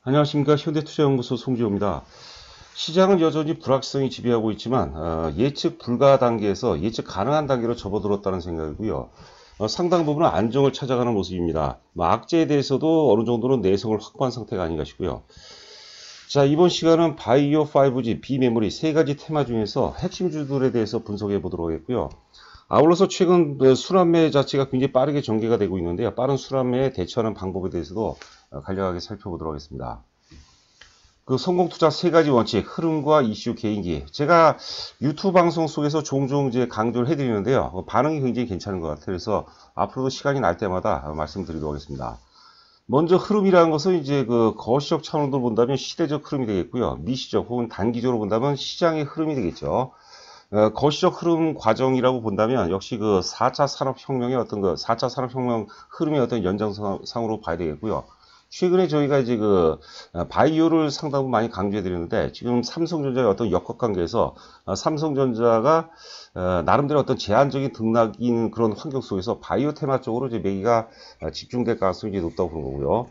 안녕하십니까. 현대투자연구소 송지호입니다. 시장은 여전히 불확실성이 지배하고 있지만 예측 불가 단계에서 예측 가능한 단계로 접어들었다는 생각이고요. 상당 부분은 안정을 찾아가는 모습입니다. 악재에 대해서도 어느 정도는 내성을 확보한 상태가 아닌가 싶고요. 자, 이번 시간은 바이오 5G, 비메모리 세 가지 테마 중에서 핵심주들에 대해서 분석해 보도록 하겠고요. 아울러서 최근 순환매 자체가 굉장히 빠르게 전개가 되고 있는데요. 빠른 순환매에 대처하는 방법에 대해서도 간략하게 살펴보도록 하겠습니다. 그 성공 투자 세 가지 원칙, 흐름과 이슈, 개인기. 제가 유튜브 방송 속에서 종종 이제 강조를 해드리는데요. 반응이 굉장히 괜찮은 것 같아요. 그래서 앞으로도 시간이 날 때마다 말씀드리도록 하겠습니다. 먼저 흐름이라는 것은 이제 그 거시적 차원으로 본다면 시대적 흐름이 되겠고요. 미시적 혹은 단기적으로 본다면 시장의 흐름이 되겠죠. 거시적 흐름 과정이라고 본다면 역시 그 4차 산업혁명의 어떤 그 4차 산업혁명 흐름의 어떤 연장상으로 봐야 되겠고요. 최근에 저희가 이제 그 바이오를 상당히 많이 강조해 드렸는데 지금 삼성전자의 어떤 역학관계에서 삼성전자가 나름대로 어떤 제한적인 등락인 그런 환경 속에서 바이오 테마 쪽으로 이제 매기가 집중될 가능성이 높다고 보는 거고요.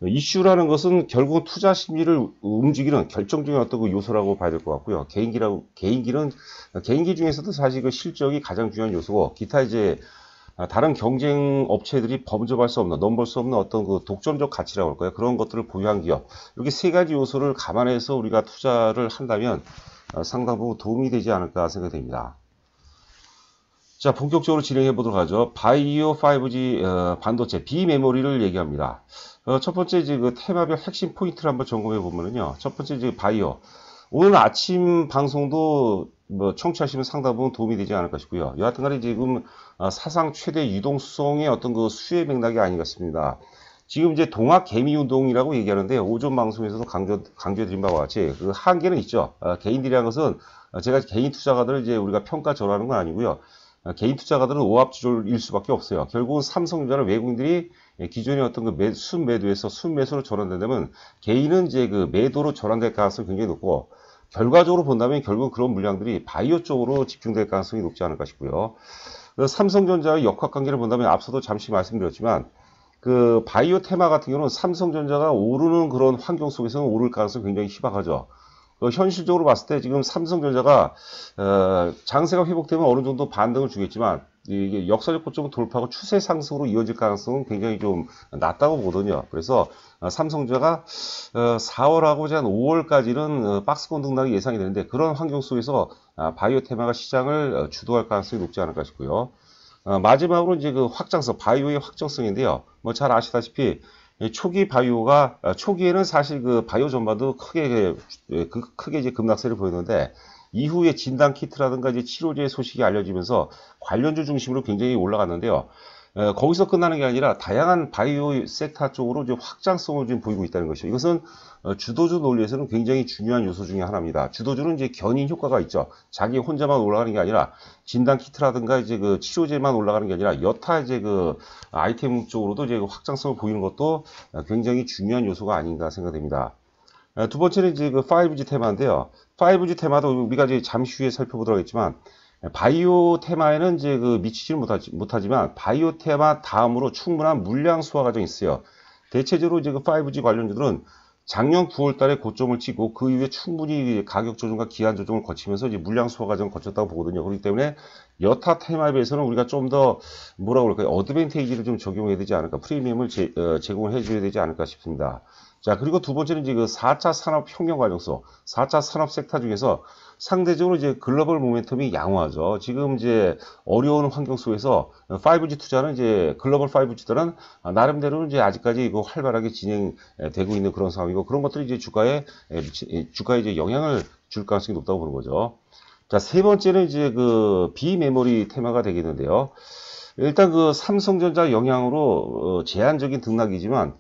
이슈라는 것은 결국 투자 심리를 움직이는 결정적인 어떤 그 요소라고 봐야 될 것 같고요. 개인기 중에서도 사실 그 실적이 가장 중요한 요소고, 기타 이제 다른 경쟁 업체들이 범접할 수 없는, 넘볼 수 없는 어떤 그 독점적 가치라고 할까요? 그런 것들을 보유한 기업. 이렇게 세 가지 요소를 감안해서 우리가 투자를 한다면 상당 부분 도움이 되지 않을까 생각됩니다. 자, 본격적으로 진행해 보도록 하죠. 바이오 5G 반도체 비메모리를 얘기합니다. 첫 번째 이제 그 테마별 핵심 포인트를 한번 점검해 보면은요. 첫 번째 이제 바이오. 오늘 아침 방송도 뭐 청취하시면 상당 부분 도움이 되지 않을까 싶고요. 여하튼간에 지금 사상 최대 유동성의 어떤 그 수혜 맥락이 아닌가 싶습니다. 지금 이제 동학 개미 운동이라고 얘기하는데 오전 방송에서도 강조해드린 바와 같이 그 한계는 있죠. 개인들이라는 것은 제가 개인 투자가들을 이제 우리가 평가 절하는 건 아니고요. 개인 투자가들은 오합지졸일 수밖에 없어요. 결국은 삼성전자를 외국인들이 기존의 어떤 그 순매도에서 순매수로 전환된다면 개인은 이제 그 매도로 전환될 가능성이 굉장히 높고, 결과적으로 본다면 결국 그런 물량들이 바이오 쪽으로 집중될 가능성이 높지 않을까 싶고요. 삼성전자의 역학관계를 본다면 앞서도 잠시 말씀드렸지만 그 바이오 테마 같은 경우는 삼성전자가 오르는 그런 환경 속에서는 오를 가능성이 굉장히 희박하죠. 현실적으로 봤을 때 지금 삼성전자가 장세가 회복되면 어느 정도 반등을 주겠지만 이게 역사적 고점을 돌파하고 추세 상승으로 이어질 가능성은 굉장히 좀 낮다고 보거든요. 그래서 삼성전자가 4월하고 한 5월까지는 박스권 등락이 예상이 되는데, 그런 환경 속에서 바이오 테마가 시장을 주도할 가능성이 높지 않을까 싶고요. 마지막으로 이제 그 확장성, 바이오의 확장성인데요. 뭐 잘 아시다시피 초기 바이오가 초기에는 사실 그 바이오 전반도 크게 이제 급락세를 보였는데, 이후에 진단 키트라든가 이제 치료제 소식이 알려지면서 관련주 중심으로 굉장히 올라갔는데요. 거기서 끝나는 게 아니라 다양한 바이오 섹터 쪽으로 이제 확장성을 좀 보이고 있다는 것이죠. 이것은 주도주 논리에서는 굉장히 중요한 요소 중에 하나입니다. 주도주는 이제 견인 효과가 있죠. 자기 혼자만 올라가는 게 아니라 진단 키트라든가 이제 그 치료제만 올라가는 게 아니라 여타 이제 그 아이템 쪽으로도 이제 확장성을 보이는 것도 굉장히 중요한 요소가 아닌가 생각됩니다. 두 번째는 이제 그 5G 테마인데요. 5G 테마도 우리가 이제 잠시 후에 살펴보도록 하겠지만, 바이오 테마에는 이제 그 미치지는 못하지만 바이오 테마 다음으로 충분한 물량 소화 과정이 있어요. 대체적으로 이제 그 5G 관련주들은 작년 9월 달에 고점을 찍고 그 이후에 충분히 가격 조정과 기한 조정을 거치면서 이제 물량 소화 과정을 거쳤다고 보거든요. 그렇기 때문에 여타 테마에 비해서는 우리가 좀 더 뭐라고 그럴까요? 어드밴테이지를 좀 적용해야 되지 않을까, 프리미엄을 제공을 해줘야 되지 않을까 싶습니다. 자, 그리고 두 번째는 이제 그 4차 산업혁명 과정서, 4차 산업 섹터 중에서 상대적으로 이제 글로벌 모멘텀이 양호하죠. 지금 이제 어려운 환경 속에서 5G 투자는 이제 글로벌 5G들은 나름대로는 이제 아직까지 이거 활발하게 진행되고 있는 그런 상황이고, 그런 것들이 이제 주가에 이제 영향을 줄 가능성이 높다고 보는 거죠. 자, 세 번째는 이제 그 비메모리 테마가 되겠는데요. 일단 그 삼성전자 영향으로 제한적인 등락이지만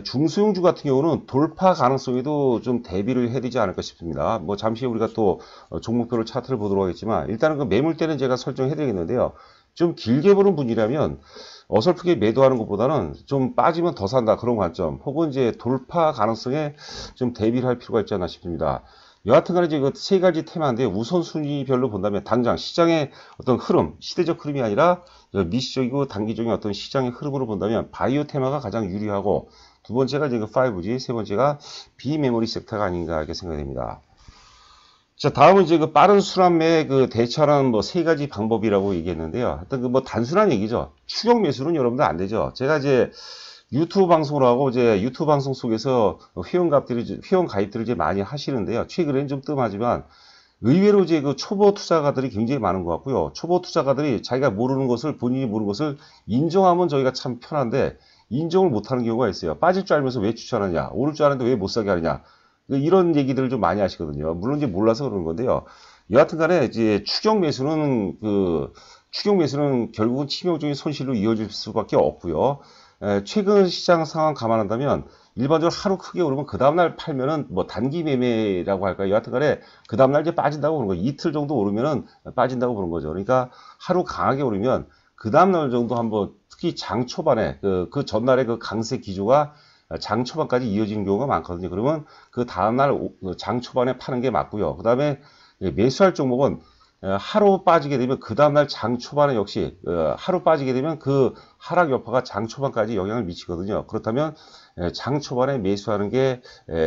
중소형주 같은 경우는 돌파 가능성에도 좀 대비를 해야 되지 않을까 싶습니다. 뭐 잠시 우리가 또 종목별로 차트를 보도록 하겠지만, 일단은 그 매물대는 제가 설정해 드리겠는데요. 좀 길게 보는 분이라면 어설프게 매도하는 것보다는 좀 빠지면 더 산다, 그런 관점, 혹은 이제 돌파 가능성에 좀 대비를 할 필요가 있지 않나 싶습니다. 여하튼간에 이제 그 세 가지 테마인데, 우선순위별로 본다면 당장 시장의 어떤 흐름, 시대적 흐름이 아니라 미시적이고 단기적인 어떤 시장의 흐름으로 본다면 바이오 테마가 가장 유리하고, 두 번째가 이제 그 5G, 세 번째가 비메모리 섹터가 아닌가 이렇게 생각이 됩니다. 자, 다음은 이제 그 빠른 순환매에 그 대처하는 뭐 세 가지 방법이라고 얘기했는데요. 하여튼 그 뭐 단순한 얘기죠. 추격 매수는 여러분들 안 되죠. 제가 이제 유튜브 방송을 하고 이제 유튜브 방송 속에서 회원 가입들을 이제 많이 하시는데요. 최근에는 좀 뜸하지만 의외로 이제 그 초보 투자가들이 굉장히 많은 것 같고요. 초보 투자가들이 자기가 모르는 것을 본인이 모르는 것을 인정하면 저희가 참 편한데 인정을 못하는 경우가 있어요. 빠질 줄 알면서 왜 추천하냐, 오를 줄 아는데 왜 못 사게 하느냐. 이런 얘기들을 좀 많이 하시거든요. 물론 이제 몰라서 그러는 건데요. 여하튼 간에 이제 추격 매수는 결국은 치명적인 손실로 이어질 수밖에 없고요. 최근 시장 상황 감안한다면 일반적으로 하루 크게 오르면 그 다음날 팔면은 뭐 단기 매매라고 할까요? 여하튼 간에 그 다음날 이제 빠진다고 보는 거예요. 이틀 정도 오르면은 빠진다고 보는 거죠. 그러니까 하루 강하게 오르면 그 다음날 정도 한번 특히 장 초반에 그 전날의 그 강세 기조가 장 초반까지 이어지는 경우가 많거든요. 그러면 그 다음날 장 초반에 파는 게 맞고요. 그 다음에 매수할 종목은 하루 빠지게 되면 그 다음날 장 초반에 역시 하루 빠지게 되면 그 하락 여파가 장 초반까지 영향을 미치거든요. 그렇다면 장 초반에 매수하는 게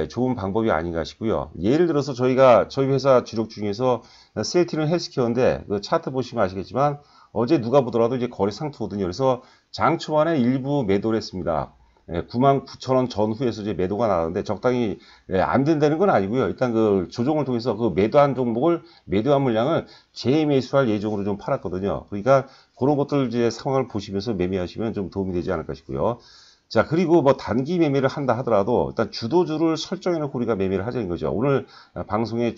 좋은 방법이 아닌가 싶고요. 예를 들어서 저희 회사 주력 중에서 셀티는 헬스케어인데 그 차트 보시면 아시겠지만 어제 누가 보더라도 이제 거래 상투거든요. 그래서 장 초반에 일부 매도를 했습니다. 99,000원 전후에서 이제 매도가 나왔는데 적당히 안 된다는 건 아니고요. 일단 그 조정을 통해서 그 매도한 물량을 재매수할 예정으로 좀 팔았거든요. 그러니까 그런 것들 이제 상황을 보시면서 매매하시면 좀 도움이 되지 않을까 싶고요. 자, 그리고 뭐 단기 매매를 한다 하더라도 일단 주도주를 설정해 놓고 우리가 매매를 하자는 거죠. 오늘 방송의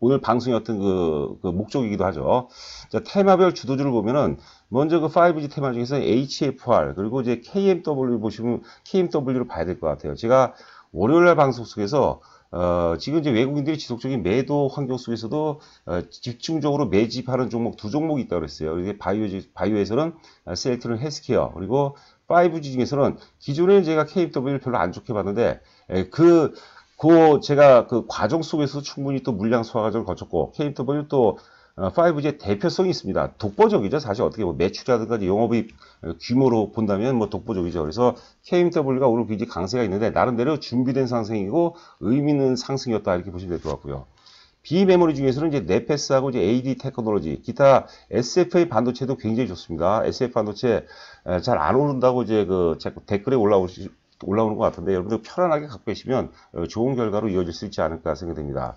오늘 방송의 어떤 그 목적이기도 하죠. 자, 테마별 주도주를 보면은 먼저 그 5G 테마 중에서 HFR 그리고 이제 KMW 보시면 KMW를 봐야 될 것 같아요. 제가 월요일날 방송 속에서 지금 이제 외국인들이 지속적인 매도 환경 속에서도 집중적으로 매집하는 종목 두 종목이 있다고 그랬어요. 이게 바이오에서는 셀트론 헬스케어 그리고 5G 중에서는 기존에 제가 KMW를 별로 안 좋게 봤는데 제가 그 과정 속에서 충분히 또 물량 소화 과정을 거쳤고, KMW 또 5G의 대표성이 있습니다. 독보적이죠. 사실 어떻게 보면 매출이라든가 영업이익 규모로 본다면 뭐 독보적이죠. 그래서 KMW가 오늘 굉장히 강세가 있는데 나름대로 준비된 상승이고 의미 있는 상승이었다 이렇게 보시면 될 것 같고요. 비메모리 중에서는 이제 네페스하고 이제 AD 테크놀로지, 기타 SFA 반도체도 굉장히 좋습니다. SF 반도체 잘 안 오른다고 이제 자꾸 댓글에 올라오는 것 같은데 여러분들 편안하게 갖고 계시면 좋은 결과로 이어질 수 있지 않을까 생각됩니다.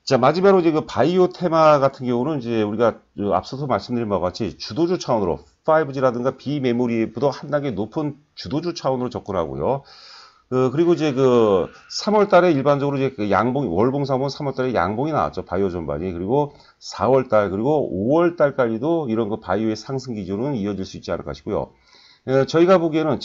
자, 마지막으로 이제 그 바이오 테마 같은 경우는 이제 우리가 앞서서 말씀드린 바와 같이 주도주 차원으로 5G라든가 비메모리보다 한 단계 높은 주도주 차원으로 접근하고요. 그리고 이제 3월 달에 일반적으로 이제 월봉 3월 달에 양봉이 나왔죠. 바이오 전반이. 그리고 4월 달, 그리고 5월 달까지도 이런 바이오의 상승 기조는 이어질 수 있지 않을까 싶고요. 제가 보기에는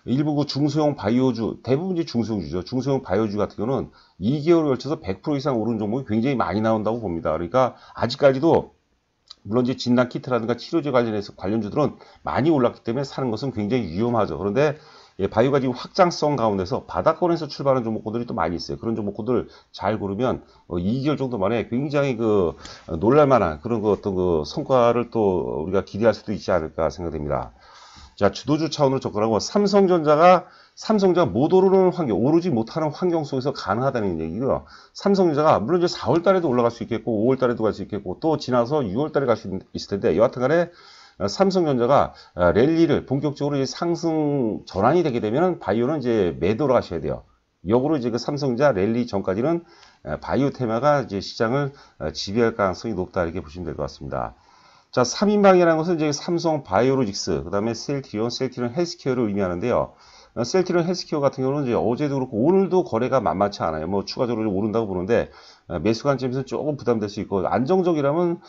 일부 중소형 바이오주, 대부분 이제 중소형주죠. 중소형 바이오주 같은 경우는 2개월에 걸쳐서 100% 이상 오른 종목이 굉장히 많이 나온다고 봅니다. 그러니까 아직까지도 물론 이제 진단 키트라든가 치료제 관련주들은 많이 올랐기 때문에 사는 것은 굉장히 위험하죠. 그런데 바이오가 지금 확장성 가운데서 바닥권에서 출발하는 종목들이 또 많이 있어요. 그런 종목들 잘 고르면 2개월 정도 만에 굉장히 놀랄만한 그런 어떤 성과를 또 우리가 기대할 수도 있지 않을까 생각됩니다. 자, 주도주 차원으로 접근하고 삼성전자가 못 오르는 환경, 오르지 못하는 환경 속에서 가능하다는 얘기고요. 삼성전자가 물론 이제 4월 달에도 올라갈 수 있겠고 5월 달에도 갈 수 있겠고 또 지나서 6월 달에 갈 수 있을 텐데 여하튼 간에 삼성전자가 랠리를 본격적으로 이제 상승 전환이 되게 되면 바이오는 이제 매도를 하셔야 돼요. 역으로 이제 삼성전자 랠리 전까지는 바이오 테마가 이제 시장을 지배할 가능성이 높다 이렇게 보시면 될 것 같습니다. 자, 3인방이라는 것은 이제 삼성 바이오로직스, 그 다음에 셀트리온 헬스케어를 의미하는데요. 셀트리온 헬스케어 같은 경우는 이제 어제도 그렇고 오늘도 거래가 만만치 않아요. 뭐 추가적으로 오른다고 보는데 매수 관점에서 조금 부담될 수 있고 안정적이라면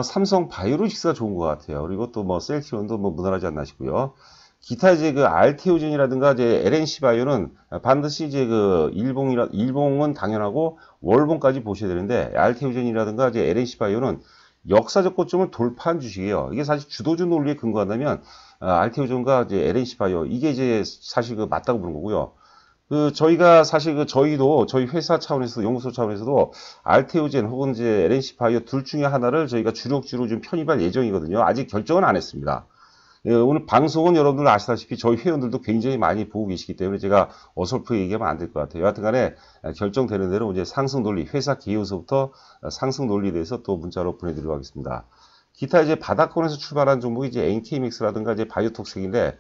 삼성 바이오로직스가 좋은 것 같아요. 그리고 또 뭐 셀트리온도 뭐 무난하지 않나 싶고요. 기타 이제 알테오젠이라든가 이제 LNC 바이오는 반드시 이제 일봉은 당연하고 월봉까지 보셔야 되는데 알테오젠이라든가 이제 LNC 바이오는 역사적 고점을 돌파한 주식이에요. 이게 사실 주도주 논리에 근거한다면 알테오젠과 이제 LNC 바이오 이게 이제 사실 맞다고 보는 거고요. 저희가 사실 저희도 저희 회사 차원에서 연구소 차원에서도 알테오젠 혹은 이제 LNC 바이오 둘 중에 하나를 저희가 주력주로 좀 편입할 예정이거든요. 아직 결정은 안 했습니다. 예, 오늘 방송은 여러분들 아시다시피 저희 회원들도 굉장히 많이 보고 계시기 때문에 제가 어설프게 얘기하면 안 될 것 같아요. 여하튼 간에 결정되는 대로 이제 상승 논리, 회사 기여서부터 상승 논리에 대해서 또 문자로 보내드리도록 하겠습니다. 기타 이제 바닥권에서 출발한 종목이 이제 NK맥스라든가 이제 바이오톡색인데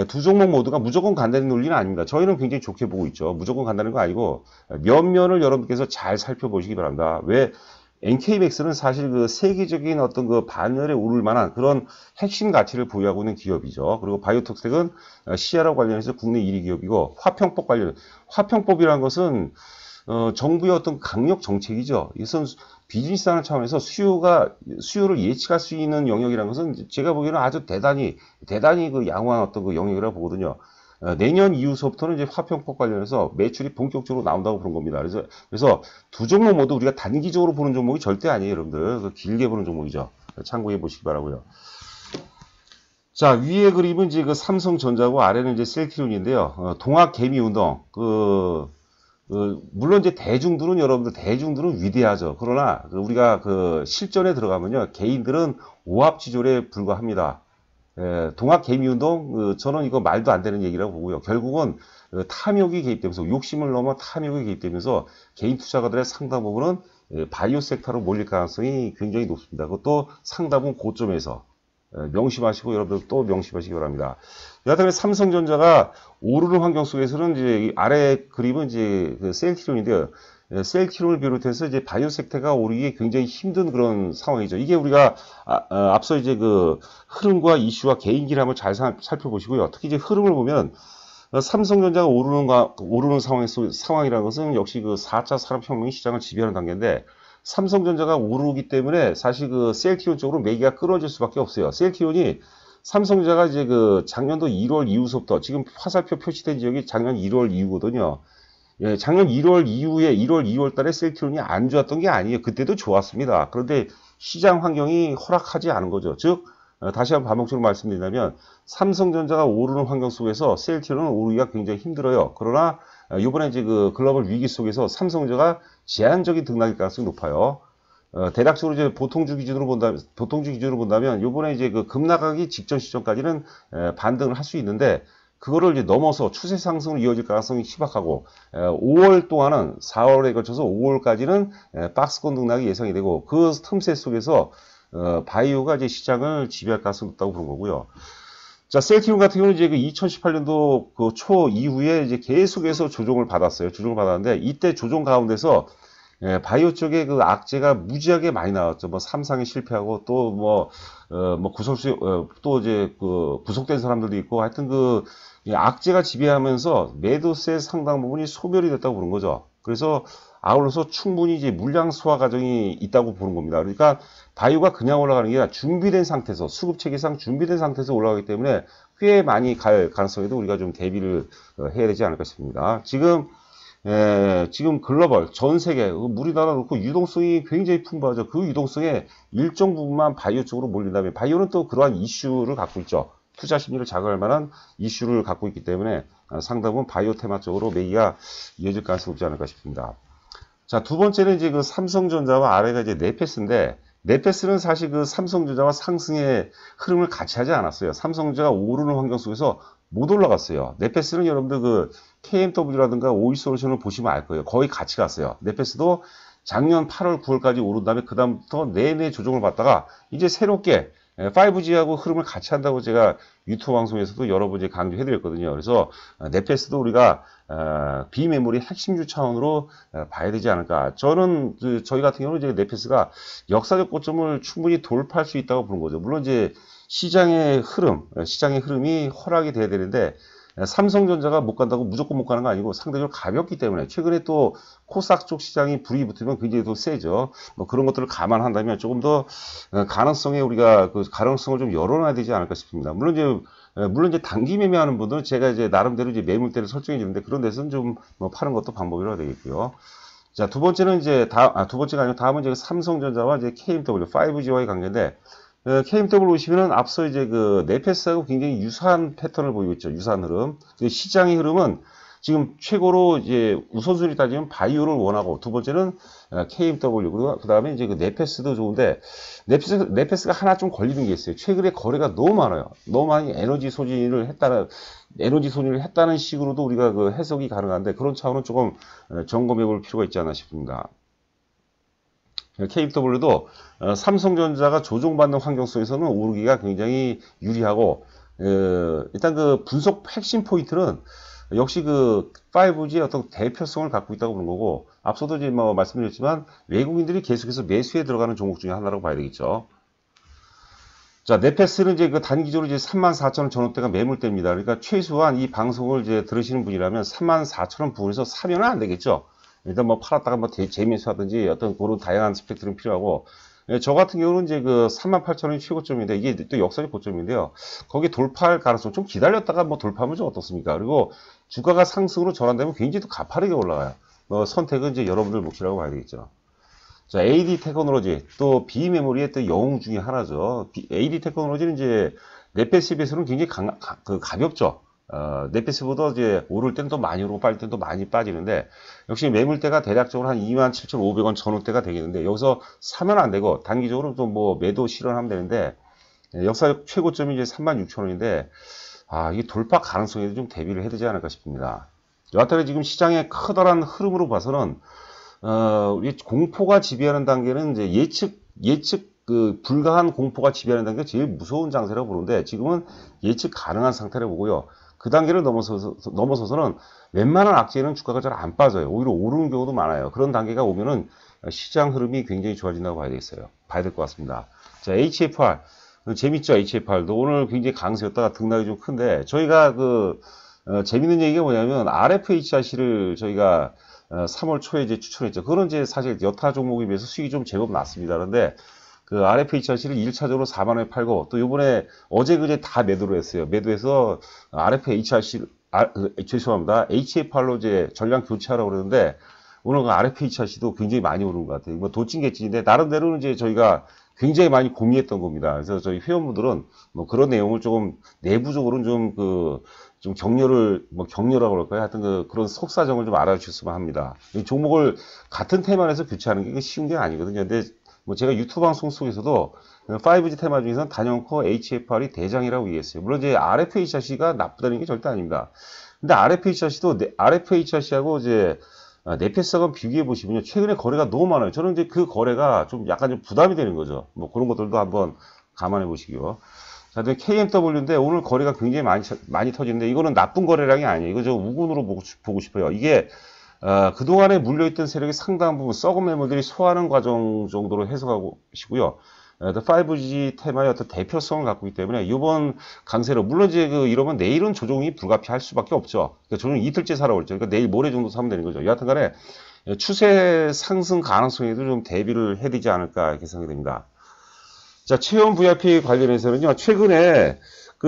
두 종목 모두가 무조건 간다는 논리는 아닙니다. 저희는 굉장히 좋게 보고 있죠. 무조건 간다는 거 아니고 면면을 여러분께서 잘 살펴보시기 바랍니다. 왜 NK맥스는 사실 그 세계적인 어떤 그 반열에 오를 만한 그런 핵심 가치를 보유하고 있는 기업이죠. 그리고 바이오톡색은 시아라 관련해서 국내 1위 기업이고 화평법이라는 것은 정부의 어떤 강력 정책이죠. 이것은 비즈니스 하는 차원에서 수요를 예측할 수 있는 영역이라는 것은 제가 보기에는 아주 대단히 그 양호한 어떤 그 영역이라고 보거든요. 내년 이후서부터는 이제 화평법 관련해서 매출이 본격적으로 나온다고 그런 겁니다. 그래서 두 종목 모두 우리가 단기적으로 보는 종목이 절대 아니에요, 여러분들. 길게 보는 종목이죠. 참고해 보시기 바라고요. 자, 위에 그림은 이제 그 삼성전자고 아래는 이제 셀트리온인데요. 동학개미운동 물론 이제 대중들은 위대하죠. 그러나 우리가 그 실전에 들어가면요, 개인들은 오합지졸에 불과합니다. 동학개미운동, 저는 이거 말도 안 되는 얘기라고 보고요. 결국은 탐욕이 개입되면서, 욕심을 넘어 탐욕이 개입되면서 개인 투자가들의 상당 부분은 바이오 섹터로 몰릴 가능성이 굉장히 높습니다. 그것도 상당분 고점에서 명심하시고 여러분들 또 명심하시기 바랍니다. 여하튼 삼성전자가 오르는 환경 속에서는 이제 이 아래 그림은 이제 그 셀트리온인데요. 셀트리온을 비롯해서 이제 바이오 섹터가 오르기 굉장히 힘든 그런 상황이죠. 이게 우리가 앞서 이제 그 흐름과 이슈와 개인기를 한번 잘 살펴보시고요. 특히 이제 흐름을 보면 삼성전자가 오르는 상황이라는 것은 역시 그 4차 산업혁명이 시장을 지배하는 단계인데 삼성전자가 오르기 때문에 사실 그 셀트리온 쪽으로 매기가 끌어질 수밖에 없어요. 셀트리온이 삼성전자가 이제 그 작년도 1월 이후서부터 지금 화살표 표시된 지역이 작년 1월 이후거든요. 예, 작년 1월 이후에 1월, 2월 달에 셀트리온이 안 좋았던 게 아니에요. 그때도 좋았습니다. 그런데 시장 환경이 허락하지 않은 거죠. 즉, 다시 한번 반복적으로 말씀드리자면 삼성전자가 오르는 환경 속에서 셀트리온은 오르기가 굉장히 힘들어요. 그러나 이번에 이제 그 글로벌 위기 속에서 삼성전자가 제한적인 등락일 가능성이 높아요. 대략적으로 이제 보통주 기준으로 본다면 이번에 이제 그 급락하기 직전 시점까지는 반등을 할 수 있는데 그거를 이제 넘어서 추세 상승으로 이어질 가능성이 희박하고 5월 동안은 4월에 걸쳐서 5월까지는 박스권 등락이 예상이 되고 그 틈새 속에서 바이오가 이제 시장을 지배할 가능성이 높다고 보는 거고요. 자, 셀트리온 같은 경우는 이제 그 2018년도 그 초 이후에 이제 계속해서 조정을 받았어요. 조정을 받았는데 이때 조정 가운데서 바이오 쪽에 그 악재가 무지하게 많이 나왔죠. 뭐 삼상이 실패하고 또 또 이제 그 구속된 사람들도 있고 하여튼 그 악재가 지배하면서 매도세 상당 부분이 소멸이 됐다고 보는 거죠. 그래서 아울러서 충분히 이제 물량 소화 과정이 있다고 보는 겁니다. 그러니까 바이오가 그냥 올라가는 게 아니라 준비된 상태에서 수급 체계상 준비된 상태에서 올라가기 때문에 꽤 많이 갈 가능성에도 우리가 좀 대비를 해야 되지 않을까 싶습니다. 지금 글로벌 전 세계 우리나라 놓고 유동성이 굉장히 풍부하죠. 그 유동성에 일정 부분만 바이오 쪽으로 몰린다면 바이오는 또 그러한 이슈를 갖고 있죠. 투자 심리를 자극할 만한 이슈를 갖고 있기 때문에 상당 부분 바이오 테마 쪽으로 매기가 이어질 가능성이 높지 않을까 싶습니다. 자, 두 번째는 이제 그 삼성전자와 아래가 이제 네페스인데 네페스는 사실 그 삼성전자와 상승의 흐름을 같이 하지 않았어요. 삼성전자가 오르는 환경 속에서 못 올라갔어요. 네페스는 여러분들 그 KMW라든가 오이솔루션을 보시면 알 거예요. 거의 같이 갔어요. 네페스도 작년 8월, 9월까지 오른 다음에 그 다음부터 내내 조정을 받다가 이제 새롭게 5G하고 흐름을 같이 한다고 제가 유튜브 방송에서도 여러 번 강조해 드렸거든요. 그래서 네페스도 우리가 비메모리 핵심주 차원으로 봐야 되지 않을까. 저희 같은 경우는 이제 네페스가 역사적 고점을 충분히 돌파할 수 있다고 보는 거죠. 물론 이제 시장의 흐름이 허락이 돼야 되는데 삼성전자가 못 간다고 무조건 못 가는 거 아니고 상대적으로 가볍기 때문에 최근에 또 코스닥 쪽 시장이 불이 붙으면 굉장히 더 세죠. 뭐 그런 것들을 감안한다면 조금 더 우리가 그 가능성을 좀 열어놔야 되지 않을까 싶습니다. 물론 이제 단기 매매하는 분들은 제가 이제 나름대로 이제 매물대를 설정해 주는데 그런 데서는 좀 뭐 파는 것도 방법이라 되겠고요. 자, 두 번째는 이제 두 번째가 아니고 다음은 이제 삼성전자와 이제 KMW 5G와의 관계인데 KMW 보시면은 앞서 이제 그 네페스하고 굉장히 유사한 패턴을 보이고 있죠. 유사한 흐름. 시장의 흐름은 지금 최고로 이제 우선순위 따지면 바이오를 원하고, 두 번째는 KMW, 그리고 그 다음에 이제 그 네페스도 좋은데, 네페스가 하나 좀 걸리는 게 있어요. 최근에 거래가 너무 많아요. 너무 많이 에너지 소진을 했다는 식으로도 우리가 그 해석이 가능한데, 그런 차원은 조금 점검해 볼 필요가 있지 않나 싶습니다. KMW도 삼성전자가 조종받는 환경 속에서는 오르기가 굉장히 유리하고, 일단 그 분석 핵심 포인트는 역시 그 5G의 어떤 대표성을 갖고 있다고 보는 거고, 앞서도 이제 뭐 말씀드렸지만 외국인들이 계속해서 매수에 들어가는 종목 중에 하나라고 봐야 되겠죠. 자, 네페스는 이제 그 단기적으로 이제 34,000원 전원대가 매물대입니다. 그러니까 최소한 이 방송을 이제 들으시는 분이라면 34,000원 부분에서 사면은 안 되겠죠. 일단 뭐 팔았다가 뭐 재매수하든지 어떤 그런 다양한 스펙트럼이 필요하고, 저 같은 경우는 이제 그 38,000원이 최고점인데, 이게 또 역사적 고점인데요. 거기 돌파할 가능성 좀 기다렸다가 뭐 돌파하면 좀 어떻습니까? 그리고 주가가 상승으로 전환되면 굉장히 또 가파르게 올라가요. 선택은 이제 여러분들 몫이라고 봐야 되겠죠. 자, AD 테크놀로지, 또 비메모리의 또 영웅 중에 하나죠. AD 테크놀로지는 이제 네페스에 비해서는 굉장히 가볍죠. 네페스보다 이제 오를 때는 또 많이 오르고 빠질 때는 또 많이 빠지는데, 역시 매물대가 대략적으로 한 27,500원 전후대가 되겠는데, 여기서 사면 안 되고 단기적으로 또 뭐 매도 실현하면 되는데, 역사적 최고점이 이제 36,000원인데, 이게 돌파 가능성에도 좀 대비를 해야 되지 않을까 싶습니다. 여하튼 지금 시장의 커다란 흐름으로 봐서는 우리 공포가 지배하는 단계는 이제 예측 불가한 공포가 지배하는 단계가 제일 무서운 장세라고 보는데, 지금은 예측 가능한 상태라고 보고요. 그 단계를 넘어서서는 웬만한 악재는 주가가 잘 안 빠져요. 오히려 오르는 경우도 많아요. 그런 단계가 오면은 시장 흐름이 굉장히 좋아진다고 봐야 될 것 같습니다. 자, HFR. 재밌죠? HFR도 오늘 굉장히 강세였다가 등락이 좀 큰데, 저희가 재밌는 얘기가 뭐냐면, RFHRC를 저희가 3월 초에 이제 추천했죠. 그건 이제 사실 여타 종목에 비해서 수익이 좀 제법 났습니다. 그런데 그 RFHRC를 1차적으로 4만원에 팔고, 또 요번에 어제 그제 다 매도를 했어요. 매도해서 RFHRC, 죄송합니다. HFR로 이제 전량 교체하라고 그러는데, 오늘 그 RFHRC도 굉장히 많이 오른 것 같아요. 뭐 도찐개찐인데, 나름대로는 이제 저희가 굉장히 많이 고민했던 겁니다. 그래서 저희 회원분들은 뭐 그런 내용을 조금 내부적으로는 좀 격려라고 그럴까요? 하여튼 그런 속사정을 좀 알아주셨으면 합니다. 이 종목을 같은 테마에서 교체하는 게 쉬운 게 아니거든요. 근데 뭐 제가 유튜브 방송 속에서도 5G 테마 중에서는 단연코 HFR이 대장이라고 얘기했어요. 물론 이제 RFHRC가 나쁘다는 게 절대 아닙니다. 근데 RFHRC도 RFHRC하고 이제 네페스하고 비교해 보시면요, 최근에 거래가 너무 많아요. 저는 이제 그 거래가 좀 약간 좀 부담이 되는 거죠. 뭐 그런 것들도 한번 감안해 보시고요. 자, KMW인데 오늘 거래가 굉장히 많이 터지는데, 이거는 나쁜 거래량이 아니에요. 이거 저 우군으로 보고 싶어요. 이게 그동안에 물려있던 세력이 상당 부분 썩은 매물들이 소화하는 과정 정도로 해석하고 계시고요. 5G 테마의 어떤 대표성을 갖고 있기 때문에 이번 강세로, 물론 이제 이러면 내일은 조정이 불가피할 수밖에 없죠. 그러니까 조정 이틀째 살아올죠. 그러니까 내일 모레 정도 사면 되는 거죠. 여하튼간에 추세 상승 가능성에도 좀 대비를 해야 되지 않을까 이렇게 생각이 됩니다. 자, 체험 VIP 관련해서는요, 최근에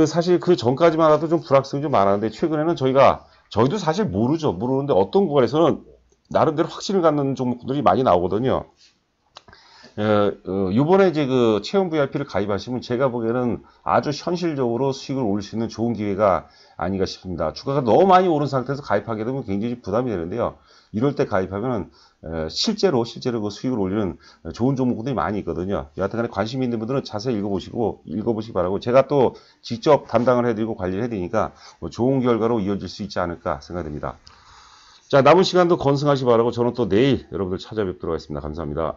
사실 그 전까지만 해도 좀 불확성이 좀 많았는데, 최근에는 저희도 사실 모르는데 어떤 구간에서는 나름대로 확신을 갖는 종목들이 많이 나오거든요. 요번에 이제 체험 VIP를 가입하시면 제가 보기에는 아주 현실적으로 수익을 올릴 수 있는 좋은 기회가 아닌가 싶습니다. 주가가 너무 많이 오른 상태에서 가입하게 되면 굉장히 부담이 되는데요. 이럴 때 가입하면 실제로 그 수익을 올리는 좋은 종목들이 많이 있거든요. 여하튼간에 관심 있는 분들은 자세히 읽어보시기 바라고, 제가 또 직접 담당을 해드리고 관리를 해드리니까 좋은 결과로 이어질 수 있지 않을까 생각됩니다. 자, 남은 시간도 건승하시기 바라고, 저는 또 내일 여러분들 찾아뵙도록 하겠습니다. 감사합니다.